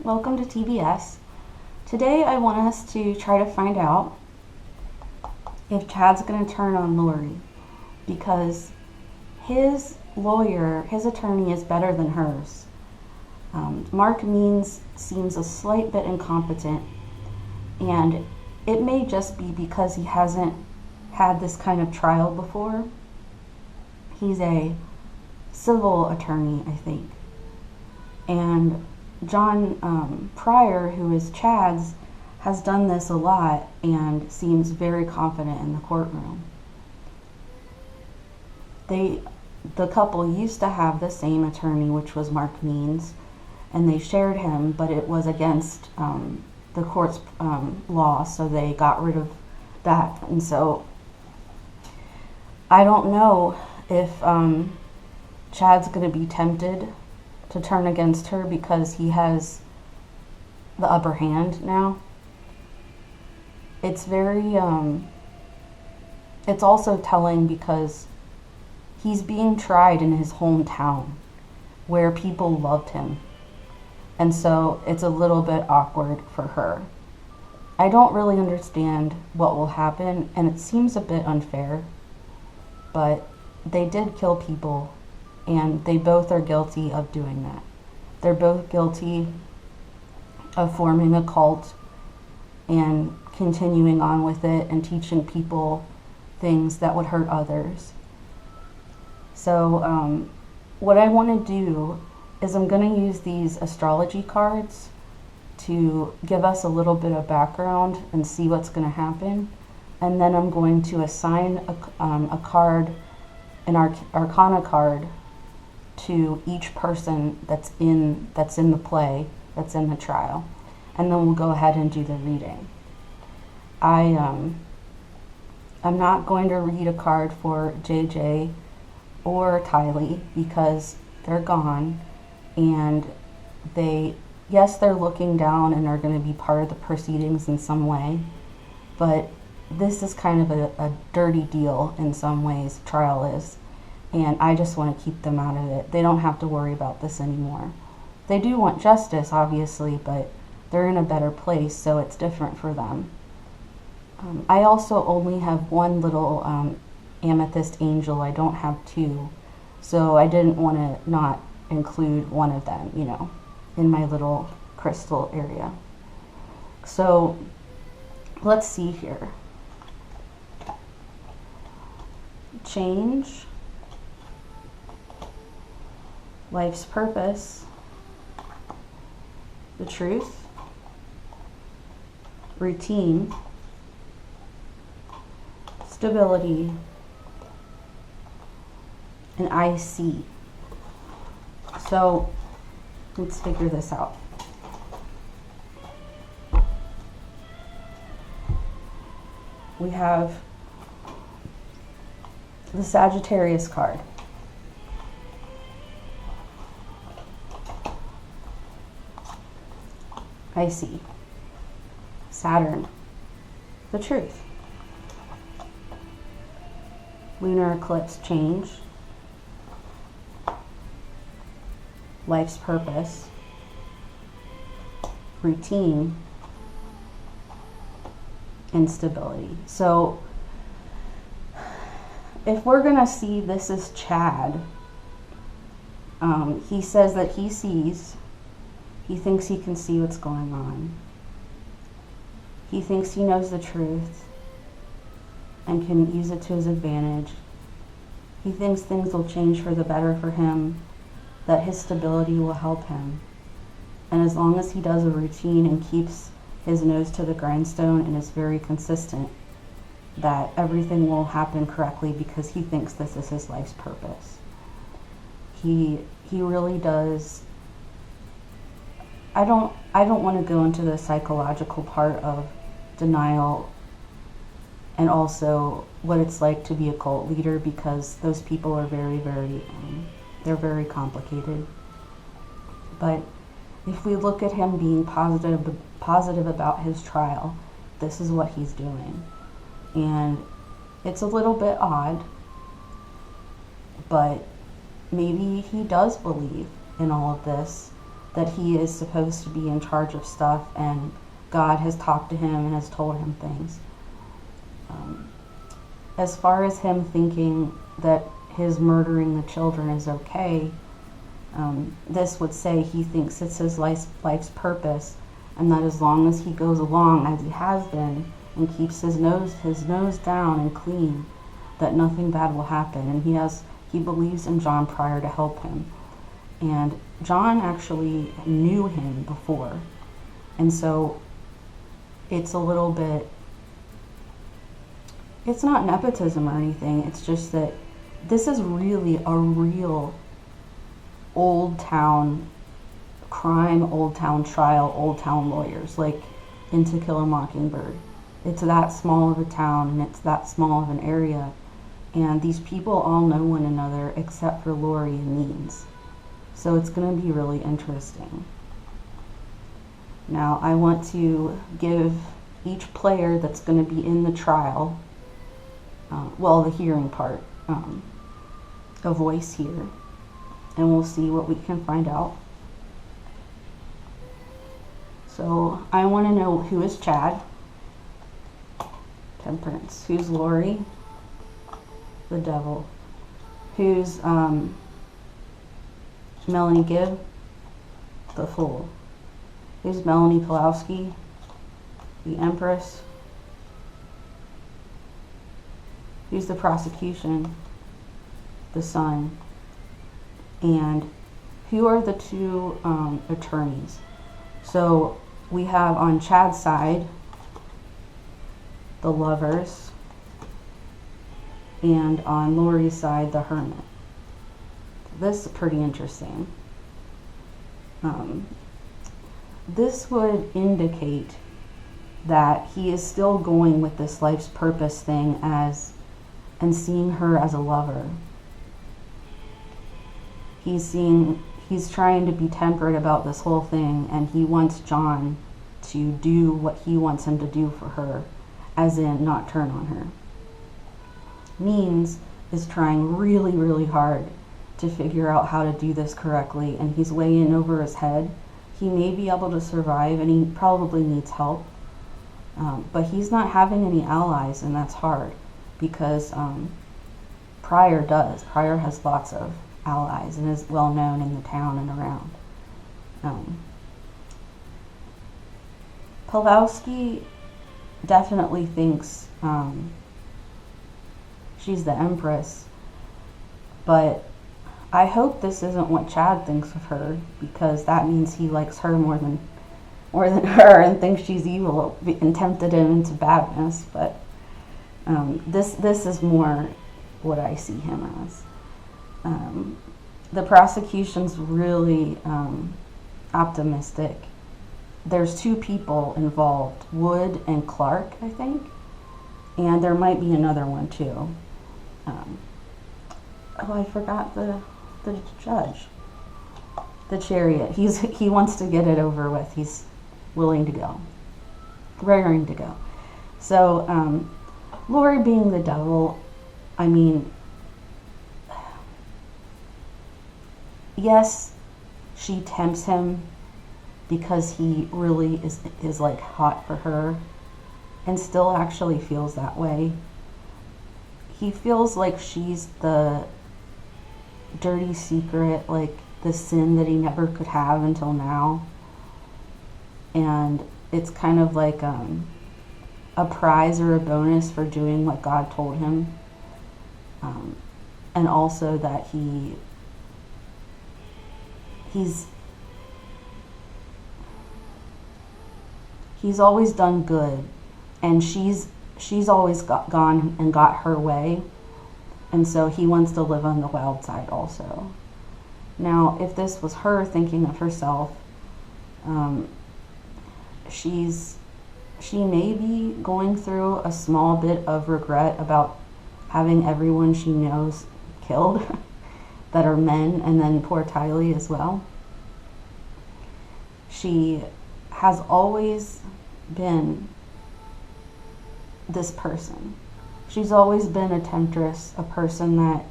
welcome to TBS. Today I want us to try to find out if Chad's going to turn on Lori because his attorney is better than hers. Mark Means seems a slight bit incompetent, and it may just be because he hasn't had this kind of trial before. He's a civil attorney, I think. And John Pryor, who is Chad's, has done this a lot and seems very confident in the courtroom. The couple used to have the same attorney, which was Mark Means, and they shared him, but it was against the court's law, so they got rid of that. And so I don't know if Chad's going to be tempted to turn against her because he has the upper hand now. It's very, it's also telling because he's being tried in his hometown where people loved him. And so it's a little bit awkward for her. I don't really understand what will happen, and it seems a bit unfair, but they did kill people, and they both are guilty of doing that. They're both guilty of forming a cult and continuing on with it and teaching people things that would hurt others. So what I want to do is I'm going to use these astrology cards to give us a little bit of background and see what's going to happen. And then I'm going to assign a card, an arcana card, to each person that's in the play, that's in the trial. And then we'll go ahead and do the reading. I'm not going to read a card for JJ or Tylee because they're gone, and they're looking down and are going to be part of the proceedings in some way, but this is kind of a dirty deal in some ways, trial is, and I just want to keep them out of it. They don't have to worry about this anymore. They do want justice, obviously, but they're in a better place, so it's different for them. I also only have one little amethyst angel. I don't have two, so I didn't want to not include one of them, in my little crystal area. So let's see here. Change, life's purpose, the truth, routine, stability, and I see. So let's figure this out. We have the Sagittarius card. I see. Saturn, the truth. Lunar eclipse, change. Life's purpose. Routine. And stability. So if we're going to see this as Chad, he says that he sees, he thinks he can see what's going on. He thinks he knows the truth and can use it to his advantage. He thinks things will change for the better for him, that his stability will help him. And as long as he does a routine and keeps his nose to the grindstone and is very consistent, that everything will happen correctly because he thinks this is his life's purpose. He really does. I don't want to go into the psychological part of denial and also what it's like to be a cult leader, because those people are very, very, they're very complicated. But if we look at him being positive about his trial, this is what he's doing. And it's a little bit odd, but maybe he does believe in all of this, that he is supposed to be in charge of stuff, and God has talked to him and has told him things. As far as him thinking that his murdering the children is okay, this would say he thinks it's his life's purpose, and that as long as he goes along as he has been and keeps his nose down and clean, that nothing bad will happen. And he believes in John Pryor to help him. And John actually knew him before. And so it's a little bit, it's not nepotism or anything, it's just that this is really a real old town crime, old town trial, old town lawyers, like in To Kill a Mockingbird. It's that small of a town and it's that small of an area, and these people all know one another except for Lori and Means. So it's going to be really interesting. Now I want to give each player that's going to be in the trial, the hearing part, a voice here, and we'll see what we can find out. So I want to know, who is Chad? Temperance. Who's Lori? The devil. Who's Melanie Gibb? The fool. Who's Melanie Pulowski? The Empress. Who's the prosecution? The Sun. And who are the two attorneys? So we have on Chad's side the Lovers, and on Lori's side the Hermit. This is pretty interesting. This would indicate that he is still going with this life's purpose thing and seeing her as a lover. He's trying to be temperate about this whole thing, and he wants John to do what he wants him to do for her, as in not turn on her. Means is trying really, really hard to figure out how to do this correctly, and he's way in over his head. He may be able to survive, and he probably needs help, but he's not having any allies, and that's hard, because Pryor does. Pryor has lots of allies and is well known in the town and around. Pulowski definitely thinks she's the Empress, but I hope this isn't what Chad thinks of her, because that means he likes her more than her and thinks she's evil and tempted him into badness. But this is more what I see him as. The prosecution's really optimistic. There's two people involved, Wood and Clark, I think, and there might be another one too. I forgot the judge, the Chariot. He wants to get it over with. He's willing to go, raring to go. So Lori being the devil, I mean, yes, she tempts him because he really is like hot for her, and still actually feels that way. He feels like she's the dirty secret, like the sin that he never could have until now. And it's kind of like a prize or a bonus for doing what God told him. And also that he's always done good, and she's always gone and got her way, and so he wants to live on the wild side also. Now, if this was her thinking of herself, she may be going through a small bit of regret about having everyone she knows killed that are men, and then poor Tylee as well. She has always been this person. She's always been a temptress, a person that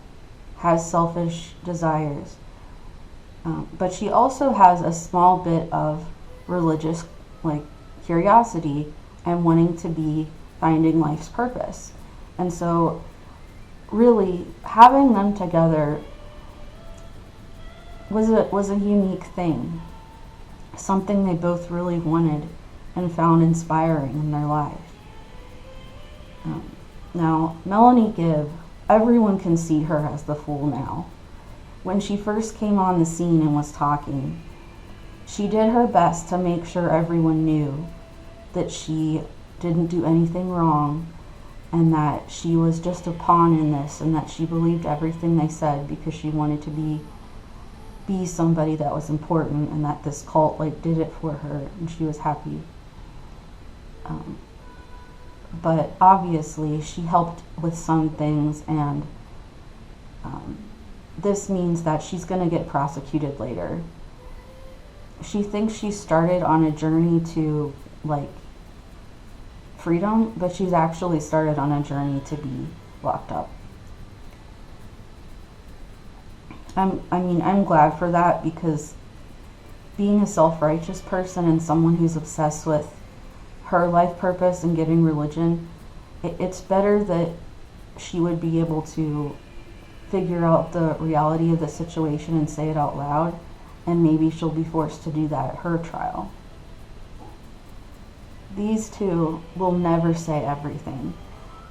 has selfish desires. But she also has a small bit of religious, like, curiosity and wanting to be finding life's purpose. And so really having them together was a unique thing, something they both really wanted and found inspiring in their life. Now, Melanie Gibb, everyone can see her as the fool now. When she first came on the scene and was talking, she did her best to make sure everyone knew that she didn't do anything wrong and that she was just a pawn in this, and that she believed everything they said because she wanted to be somebody that was important, and that this cult like did it for her and she was happy. But obviously she helped with some things, and this means that she's going to get prosecuted later. She thinks she started on a journey to like freedom, but she's actually started on a journey to be locked up. I'm glad for that, because being a self-righteous person and someone who's obsessed with her life purpose and getting religion, it's better that she would be able to figure out the reality of the situation and say it out loud, and maybe she'll be forced to do that at her trial. These two will never say everything,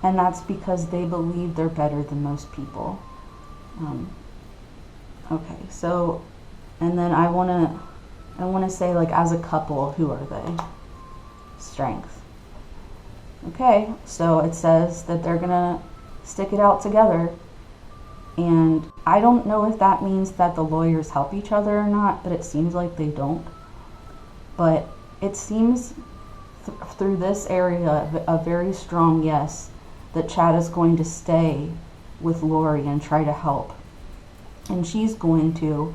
and that's because they believe they're better than most people. Okay, so, and then I want to say, like, as a couple, who are they? Strength. Okay, so it says that they're gonna stick it out together, and I don't know if that means that the lawyers help each other or not, but it seems like they don't. But it seems through this area a very strong yes that Chad is going to stay with Lori and try to help. And she's going to,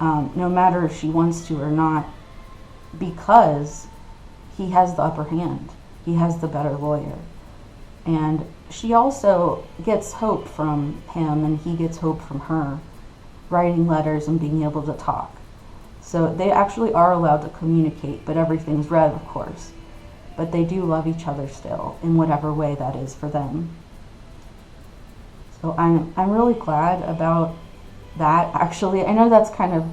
no matter if she wants to or not, because he has the upper hand. He has the better lawyer. And she also gets hope from him, and he gets hope from her, writing letters and being able to talk. So they actually are allowed to communicate, but everything's read, of course. But they do love each other still, in whatever way that is for them. So I'm really glad about that. Actually, I know that's kind of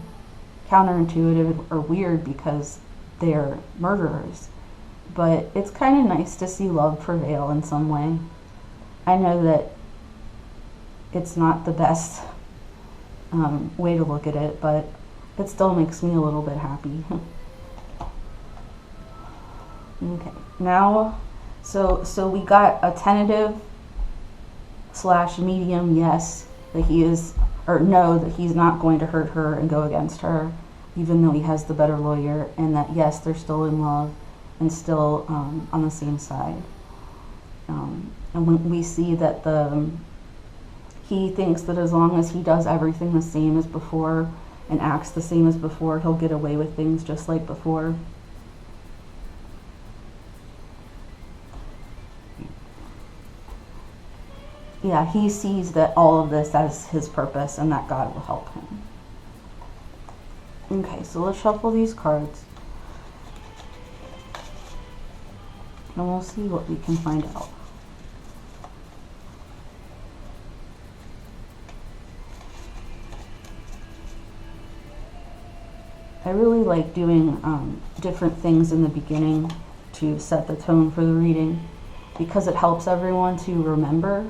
counterintuitive or weird because they're murderers, but it's kind of nice to see love prevail in some way. I know that it's not the best way to look at it, but it still makes me a little bit happy. Okay, now, so we got a tentative / medium yes that he is, or no, that he's not going to hurt her and go against her, even though he has the better lawyer, and that yes, they're still in love and still on the same side. And when we see that he thinks that as long as he does everything the same as before and acts the same as before, he'll get away with things just like before. Yeah, he sees that all of this as his purpose and that God will help him. Okay, so let's shuffle these cards. And we'll see what we can find out. I really like doing different things in the beginning to set the tone for the reading, because it helps everyone to remember,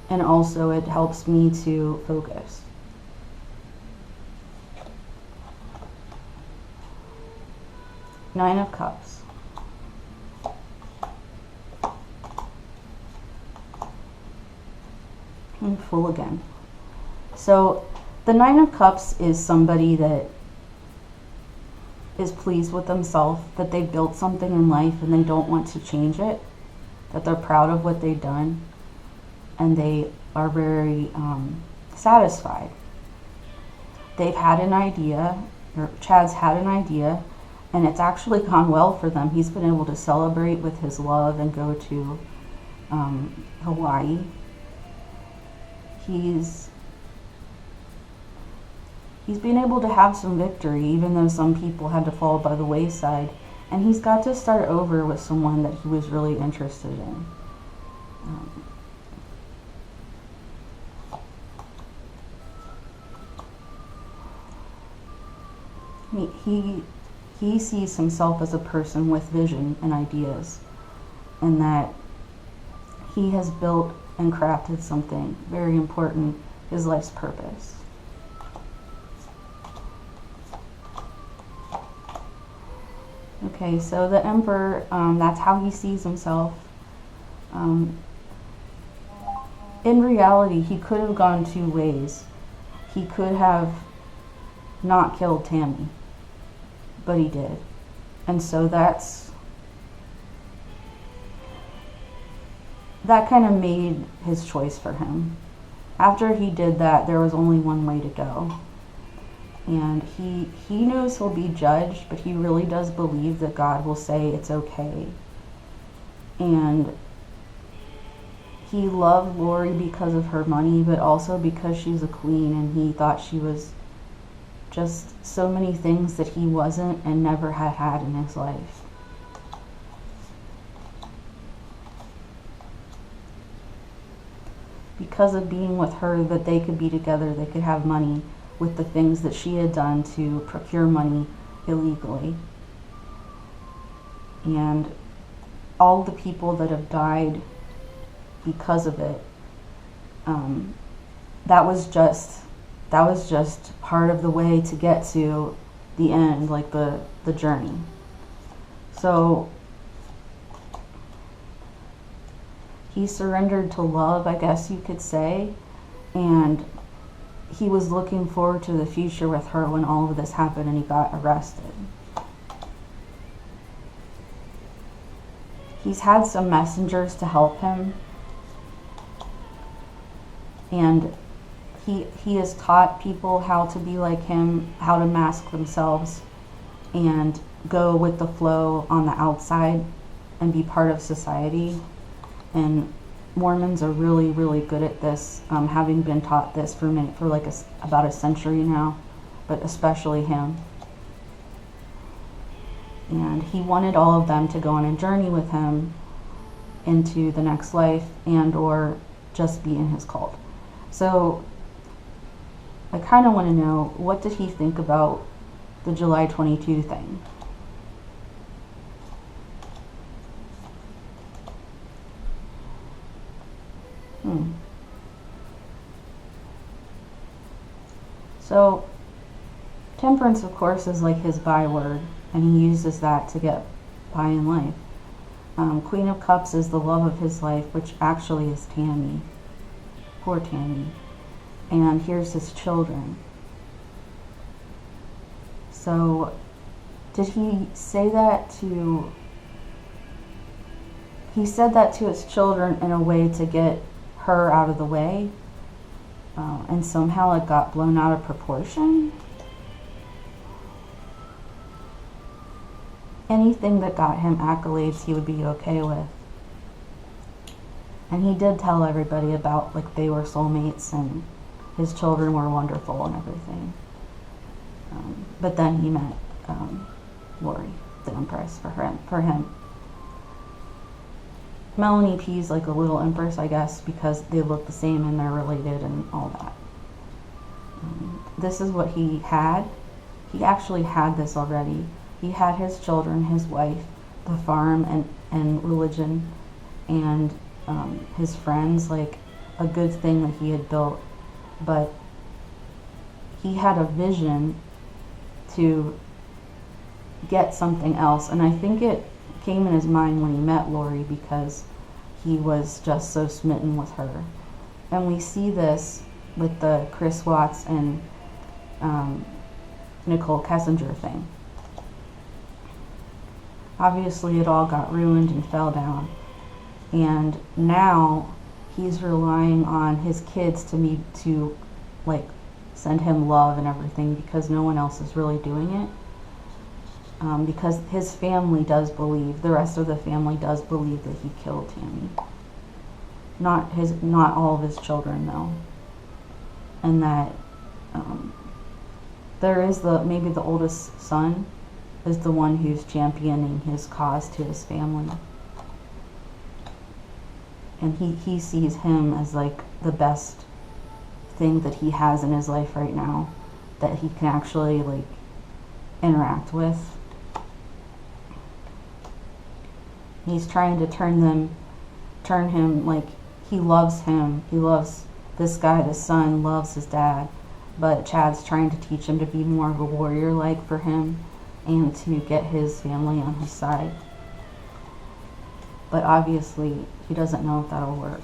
and also it helps me to focus. Nine of Cups. And Fool again. So the Nine of Cups is somebody that is pleased with themselves, that they built something in life and they don't want to change it, that they're proud of what they've done, and they are very satisfied. They've had an idea, or Chad's had an idea, and it's actually gone well for them. He's been able to celebrate with his love and go to Hawaii. He's he's been able to have some victory, even though some people had to fall by the wayside. And he's got to start over with someone that he was really interested in. He sees himself as a person with vision and ideas, and that he has built and crafted something very important, his life's purpose. Okay, so the Emperor, that's how he sees himself. In reality, he could have gone two ways. He could have not killed Tammy, but he did. And so that kind of made his choice for him. After he did that, there was only one way to go. And he knows he'll be judged, but he really does believe that God will say it's okay. And he loved Lori because of her money, but also because she's a queen, and he thought she was just so many things that he wasn't and never had in his life. Because of being with her, that they could be together, they could have money with the things that she had done to procure money illegally. And all the people that have died because of it, that was just part of the way to get to the end, like the journey. So he surrendered to love, I guess you could say, and he was looking forward to the future with her when all of this happened and he got arrested. He's had some messengers to help him, and he has taught people how to be like him, how to mask themselves and go with the flow on the outside and be part of society. And Mormons are really, really good at this, having been taught this for about a century now, but especially him. And he wanted all of them to go on a journey with him into the next life and or just be in his cult. So I kind of want to know, what did he think about the July 22 thing? So temperance, of course, is like his byword, and he uses that to get by in life. Queen of Cups is the love of his life, which actually is Tammy. Poor Tammy. And here's his children. So did he say that to... He said that to his children in a way to get her out of the way, and somehow it got blown out of proportion. Anything that got him accolades, he would be okay with. And he did tell everybody about, like, they were soulmates and his children were wonderful and everything. But then he met Lori, the Empress, for him. Melanie P's like a little empress, I guess, because they look the same and they're related and all that. This is what he had. He actually had this already. He had his children, his wife, the farm, and religion, and his friends, like a good thing that he had built. But he had a vision to get something else, and I think it came in his mind when he met Lori because he was just so smitten with her. And we see this with the Chris Watts and Nicole Kessinger thing. Obviously it all got ruined and fell down, and now he's relying on his kids to like send him love and everything, because no one else is really doing it. Because his family does believe, the rest of the family does believe that he killed Tammy. Not all of his children though. And that there is maybe the oldest son is the one who's championing his cause to his family. And he sees him as like the best thing that he has in his life right now that he can actually like interact with. He's trying to turn him, like, he loves him. He loves this guy, the son loves his dad, but Chad's trying to teach him to be more of a warrior like for him and to get his family on his side. But obviously he doesn't know if that'll work.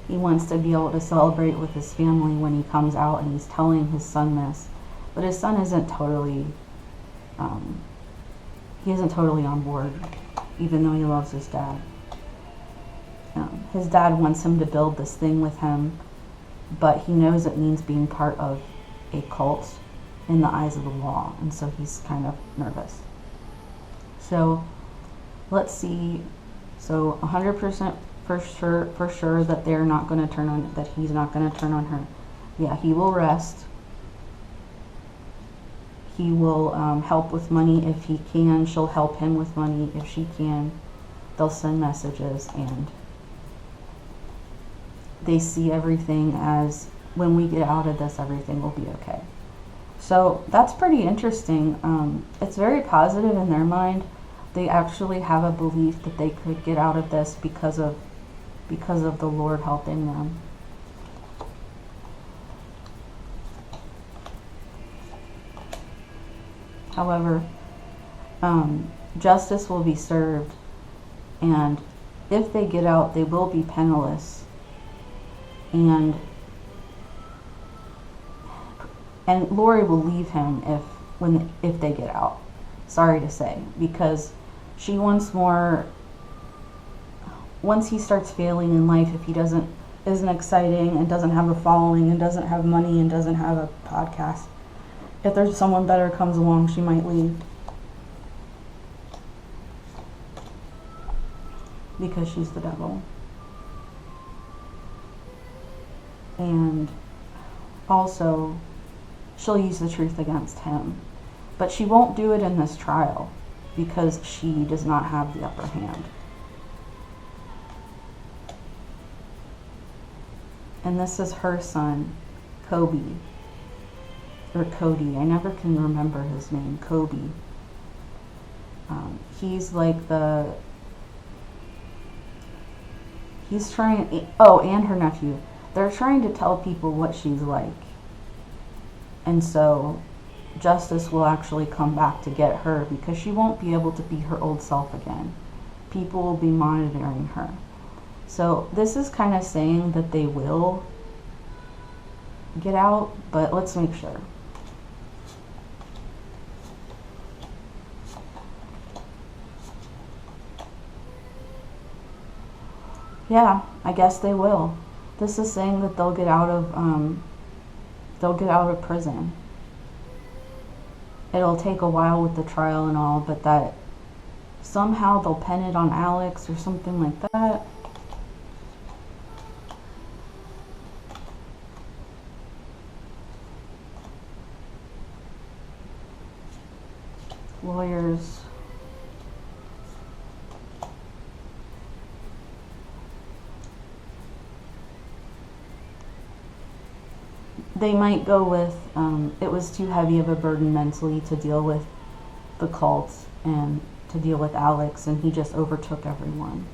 He wants to be able to celebrate with his family when he comes out, and he's telling his son this, but his son isn't totally on board, even though he loves his dad. His dad wants him to build this thing with him, but he knows it means being part of a cult in the eyes of the law, and so he's kind of nervous. So let's see. So 100% for sure that they're not going to turn on, that he's not going to turn on her. Yeah, he will rest. He will help with money if he can. She'll help him with money if she can. They'll send messages, and they see everything as, when we get out of this, everything will be okay. So that's pretty interesting. It's very positive in their mind. They actually have a belief that they could get out of this because of the Lord helping them. However, justice will be served, and if they get out, they will be penniless, and Lori will leave him if they get out. Sorry to say, because she wants more. Once he starts failing in life, if he isn't exciting and doesn't have a following and doesn't have money and doesn't have a podcast, if there's someone better comes along, she might leave. Because she's the devil. And also, she'll use the truth against him. But she won't do it in this trial because she does not have the upper hand. And this is her son, Kobe. Or Cody. I never can remember his name. Kobe. He's like he's trying, and her nephew. They're trying to tell people what she's like. And so justice will actually come back to get her because she won't be able to be her old self again. People will be monitoring her. So this is kind of saying that they will get out, but let's make sure. Yeah, I guess they will. This is saying that they'll get out of prison. It'll take a while with the trial and all, but that somehow they'll pin it on Alex or something like that. Lawyers. They might go with, it was too heavy of a burden mentally to deal with the cult and to deal with Alex, and he just overtook everyone.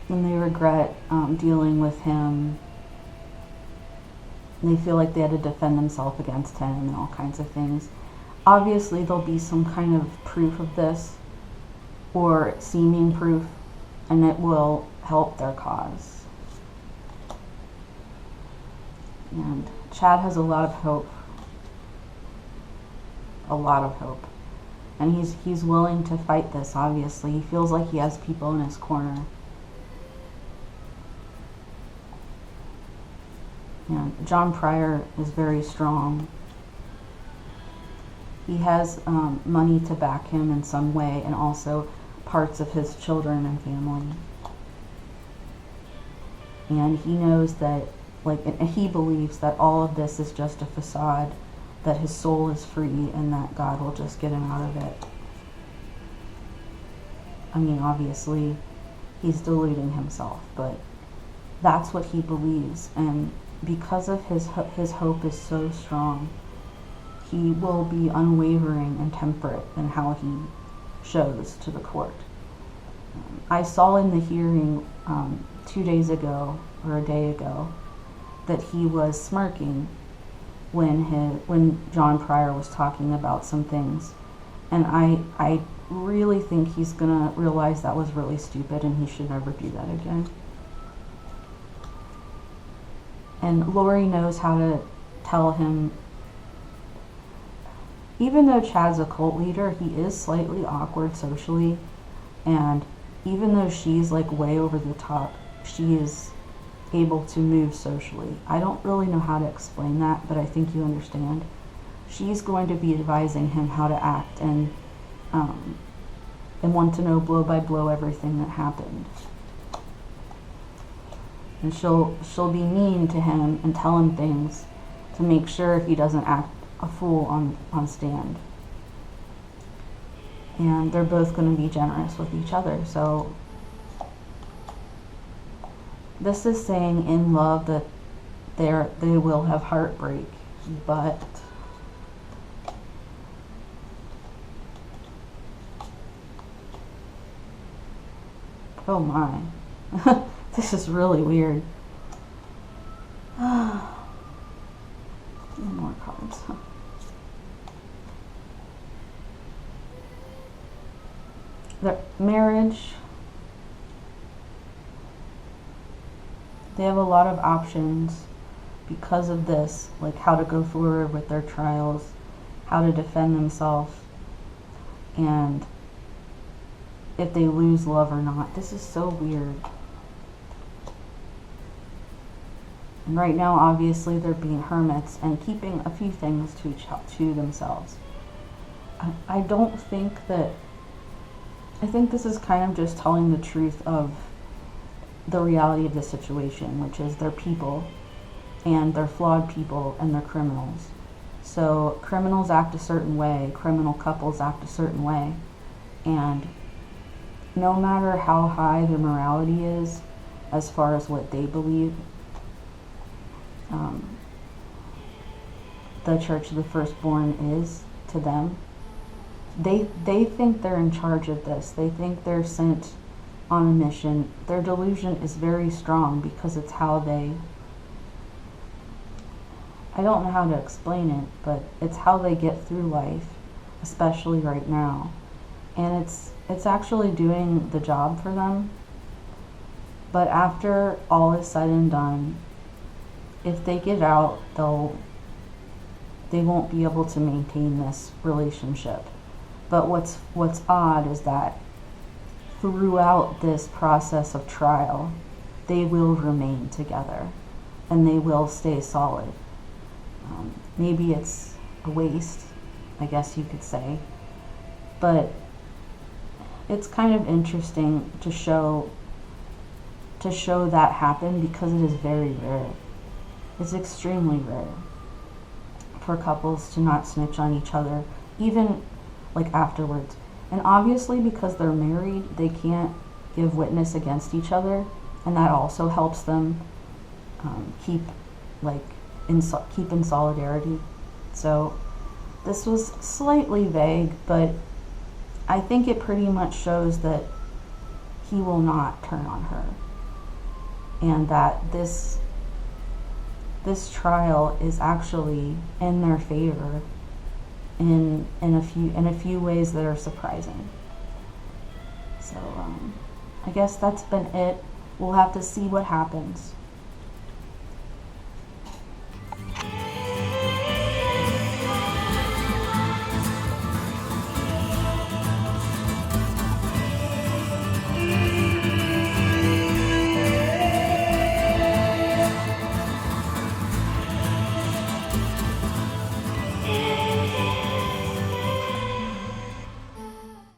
And they regret dealing with him. They feel like they had to defend themselves against him and all kinds of things. Obviously, there'll be some kind of proof of this, or seeming proof, and it will help their cause. And Chad has a lot of hope. A lot of hope. And he's willing to fight this, obviously. He feels like he has people in his corner. And John Pryor is very strong. He has money to back him in some way, and also parts of his children and family. And he knows that, and he believes that all of this is just a facade, that his soul is free and that God will just get him out of it. I mean, obviously, he's deluding himself, but that's what he believes. And because of his hope is so strong, he will be unwavering and temperate in how he shows to the court. I saw in the hearing 2 days ago, or a day ago, that he was smirking when John Pryor was talking about some things. And I really think he's gonna realize that was really stupid and he should never do that again. And Lori knows how to tell him, even though Chad's a cult leader, he is slightly awkward socially, and even though she's like way over the top, she is able to move socially. I don't really know how to explain that, but I think you understand. She's going to be advising him how to act and want to know blow by blow everything that happened. And she'll be mean to him and tell him things to make sure he doesn't act a fool on stand. And they're both going to be generous with each other. So this is saying in love that they will have heartbreak, but oh my, this is really weird. More cards. Their marriage, they have a lot of options because of this, like how to go forward with their trials, how to defend themselves, and if they lose love or not. This is so weird. And right now, obviously, they're being hermits and keeping a few things to themselves. I don't think that... I think this is kind of just telling the truth of the reality of the situation, which is they're people, and they're flawed people, and they're criminals. So criminals act a certain way, criminal couples act a certain way, and no matter how high their morality is, as far as what they believe, the Church of the Firstborn is to them, they think they're in charge of this. They think they're sent on a mission. Their delusion is very strong because it's how they... I don't know how to explain it, but it's how they get through life, especially right now. And it's actually doing the job for them. But after all is said and done, if they get out, they won't be able to maintain this relationship. But what's odd is that throughout this process of trial, they will remain together and they will stay solid. Maybe it's a waste, I guess you could say, but it's kind of interesting to show that happen because it is very rare. It's extremely rare for couples to not snitch on each other, even like afterwards. And obviously because they're married, they can't give witness against each other, and that also helps them keep in solidarity. So this was slightly vague, but I think it pretty much shows that he will not turn on her, and that this trial is actually in their favor in a few ways that are surprising. So I guess that's been it. We'll have to see what happens.